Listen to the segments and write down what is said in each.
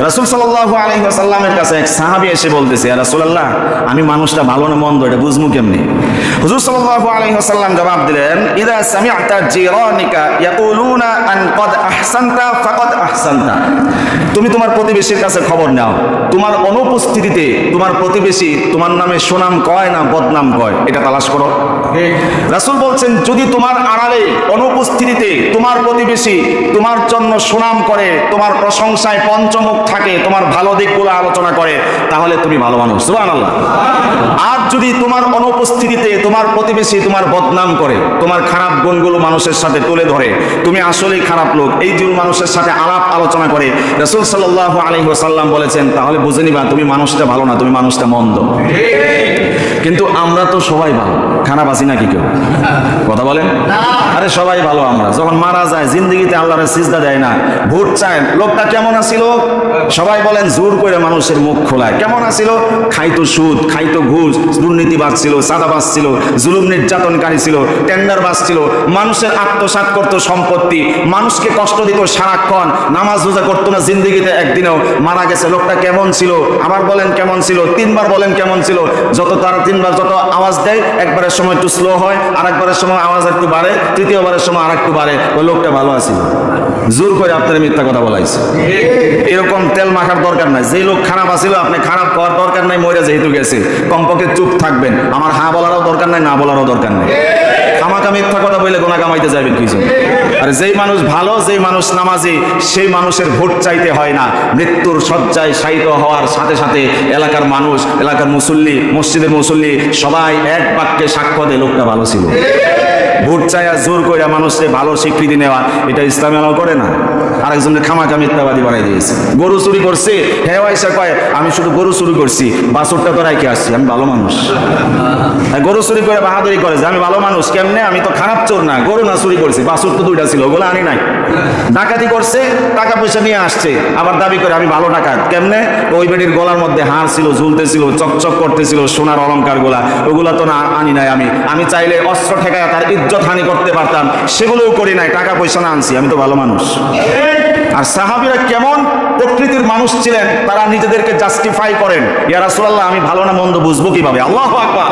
রাসূল সাল্লাল্লাহু আলাইহি ওয়াসাল্লামের কাছে এক সাহাবী এসে বলতেছে, ইয়া রাসূলুল্লাহ, আমি মানুষটা ভালো না মন্দ এটা বুঝমু কেমনে? হুজুর সাল্লাল্লাহু আলাইহি ওয়াসাল্লাম জবাব দিলেন, ইযা সামি'তা জিরানিকা ইয়াকুলুনা আন ক্বাদ আহসানতা ফাকাদ আহসানতা। তুমি তোমার প্রতিবেশীর কাছে খবর নাও, তোমার অনুপস্থিতিতে তোমার প্রতিবেশী তোমার নামে সুনাম কয় না বদনাম কয়, এটা তালাশ করো। রাসূল বলছেন, যদি তোমার আড়ালে অনুপস্থিতিতে তোমার প্রতিবেশী তোমার জন্য সুনাম করে, তোমার প্রশংসায় পঞ্চমুখ থাকে, তোমার ভালো দিকগুলো আলোচনা করে, তাহলে তুমি ভালো মানুষ। সুবহানাল্লাহ। আর যদি তোমার অনুপস্থিতিতে তোমার প্রতিবেশী তোমার বদনাম করে, তোমার খারাপ গুণগুলো মানুষের সাথে তুলে ধরে, তুমি আসলেই খারাপ লোক, এই যে মানুষের সাথে আলাপ আলোচনা করে, রাসূল সাল্লাল্লাহু আলাইহি ওয়াসাল্লাম বলেছেন, তাহলে বুঝে নিবা তুমি মানুষটা ভালো না, তুমি মানুষটা মন্দ। কিন্তু আমরা তো সবাই ভালো, খারাপ আছি নাকি কেউ? কথা বলেন। আরে সবাই ভালো। আমরা যখন মারা যায় জিন্দগিতে আল্লাহর সিজদা দেয় না, ভোট চায়, লোকটা কেমন আছিল? সবাই বলেন জোর করে মানুষের মুখ খোলায়। কেমন আছিল? খাইতো সুদ, খাইতো ঘুষ, দুর্নীতিবাজ ছিল, সাদাবাজ ছিল, জুলুম নির্যাতনকারী ছিল, টেন্ডারবাজ ছিল, মানুষের আত্মসাৎ করতো সম্পত্তি, মানুষকে কষ্ট দিত সারাক্ষণ, নামাজ রোজা করতো না জিন্দগিতে একদিনও। মারা গেছে। লোকটা কেমন ছিল? আবার বলেন কেমন ছিল? তিনবার বলেন কেমন ছিল? যত তারা তিনবার যত আওয়াজ দেয়, একবারের সময় একটু স্লো হয়, আর একবারের সময় আওয়াজ একটু বাড়ে, তৃতীয়বারের সময় আর একটু বাড়ে। ওই লোকটা ভালো আছিল। জোর করে আপনার মিথ্যা কথা বলাইছে। এরকম তেল মাখার দরকার নাই। যে লোক খারাপ আছিল আপনি খারাপ হওয়ার দরকার নাই, মরে যেহেতু গেছে কমপক্ষে চুপ থাকবেন। আমার হ্যাঁ বলারও দরকার নাই, না বলারও দরকার নেই। আমাকে মিথ্যা কথা বলে গোনা কামাইতে যাবেন কিছু। আর যেই মানুষ ভালো, যেই মানুষ নামাজি, সেই মানুষের ভোট চাইতে হয় না। মৃত্যুর শয্যায় শায়িত হওয়ার সাথে সাথে এলাকার মানুষ, এলাকার মুসল্লি, মসজিদের মুসল্লি সবাই এক বাক্যে সাক্ষ্য দেয় লোকটা ভালো ছিল। ভোট চাইয়া জোর করে মানুষের ভালো স্বীকৃতি নেওয়া, এটা ইসলাম এলাও করে না। আরেকজনের খামাখা মিথ্যাবাদী বানাই দিয়েছে। গরু চুরি করছে, হ্যাঁ আইসা কয় আমি শুধু গরু চুরি করছি, বাছুরটা তো রাইখে আসছি, আমি ভালো মানুষ। গরু চুরি করে বাহাদুরি করে যে আমি ভালো মানুষ। কেমনে? আমি তো খারাপ চোর না, গরু না চুরি করছি, বাছুর তো দুইটা ছিল, ওগুলো আনি নাই। ডাকাতি করছে, টাকা পয়সা নিয়ে আসছে, আবার দাবি করে আমি ভালো ডাকাত। কেমনে? ওই বেটির গলার মধ্যে হাড় ছিল, ঝুলতেছিল, চকচক করতেছিল সোনার অলংকার গুলা, ওগুলা তো না আনি নাই। আমি চাইলে অস্ত্র ঠেকায় তার ইজ্জত হানি করতে পারতাম, সেগুলোও করি নাই, টাকা পয়সা না আনছি, আমি তো ভালো মানুষ। আর সাহাবীরা কেমন প্রকৃতির মানুষ ছিলেন, তারা নিজেদেরকে জাস্টিফাই করেন, ইয়া রাসূলুল্লাহ আমি ভালো না মন্দ বুঝবো কিভাবে? আল্লাহু আকবার।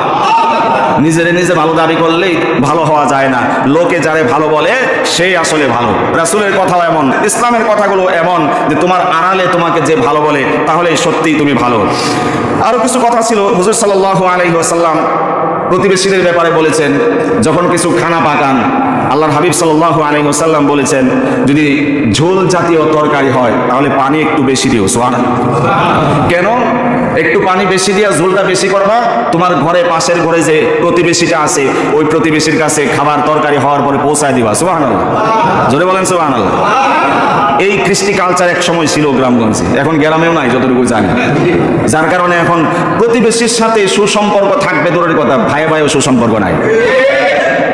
নিজেরে নিজে ভালো দাবি করলেই ভালো হওয়া যায় না। লোকে যারে ভালো বলে সেই আসলে ভালো। রাসূলের কথাও এমন, ইসলামের কথাগুলো এমন যে তোমার আড়ালে তোমাকে যে ভালো বলে তাহলে সত্যিই তুমি ভালো। আরো কিছু কথা ছিল। হুজুর সাল্লাল্লাহু আলাইহি ওয়াসাল্লাম প্রতিবেশীদের ব্যাপারে বলেছেন, যখন কিছু খানা পাকান, আল্লাহর হাবিব সাল্লাল্লাহু আলাইহি ওয়াসাল্লাম বলেছেন, যদি ঝোল জাতীয় তরকারি হয় তাহলে পানি একটু বেশি দিও। সুবহানাল্লাহ। কেন? একটু পানি বেশি দিয়া ঝোলটা বেশি করবা, তোমার ঘরে পাশের ঘরে যে প্রতিবেশীটা আছে ওই প্রতিবেশীর কাছে খাবার তরকারি হওয়ার পরে পৌঁছায় দিবা। সুবহানাল্লাহ। জোরে বলেন সুবহানাল্লাহ। এই কৃষ্টি কালচার এক সময় ছিল গ্রামগঞ্জে, এখন গ্রামেও নাই যতটুকু জানি। যার কারণে এখন প্রতিবেশীর সাথে সুসম্পর্ক থাকবে দূরের কথা, ভাই ভাইও সুসম্পর্ক নাই।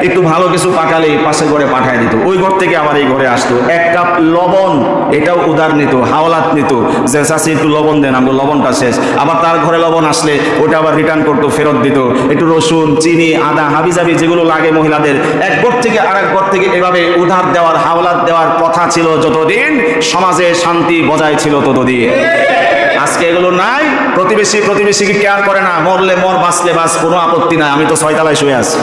একটু ভালো কিছু পাকালে পাশের ঘরে পাঠায় দিত, ওই ঘর থেকে আবার এই ঘরে আসতো। এক কাপ লবণ এটাও উদার নিত, হাওলাত নিত, যে চাষি একটু লবণ দেন, আমার লবণটা শেষ। আবার তার ঘরে লবণ আসলে ওটা আবার রিটার্ন করতো, ফেরত দিত। একটু রসুন, চিনি, আদা, হাবিজাবি যেগুলো লাগে মহিলাদের, এক ঘর থেকে আরেক ঘর থেকে এভাবে উধার দেওয়ার, হাওলাত দেওয়ার কথা ছিল যতদিন সমাজে শান্তি বজায় ছিল ততদিন। আজকে এগুলো নাই। প্রতিবেশীকে কেয়ার করে না, মরলে মর, বাঁচলে বাঁচ, কোনো আপত্তি নাই, আমি তো 6 তলায় শুয়ে আছি।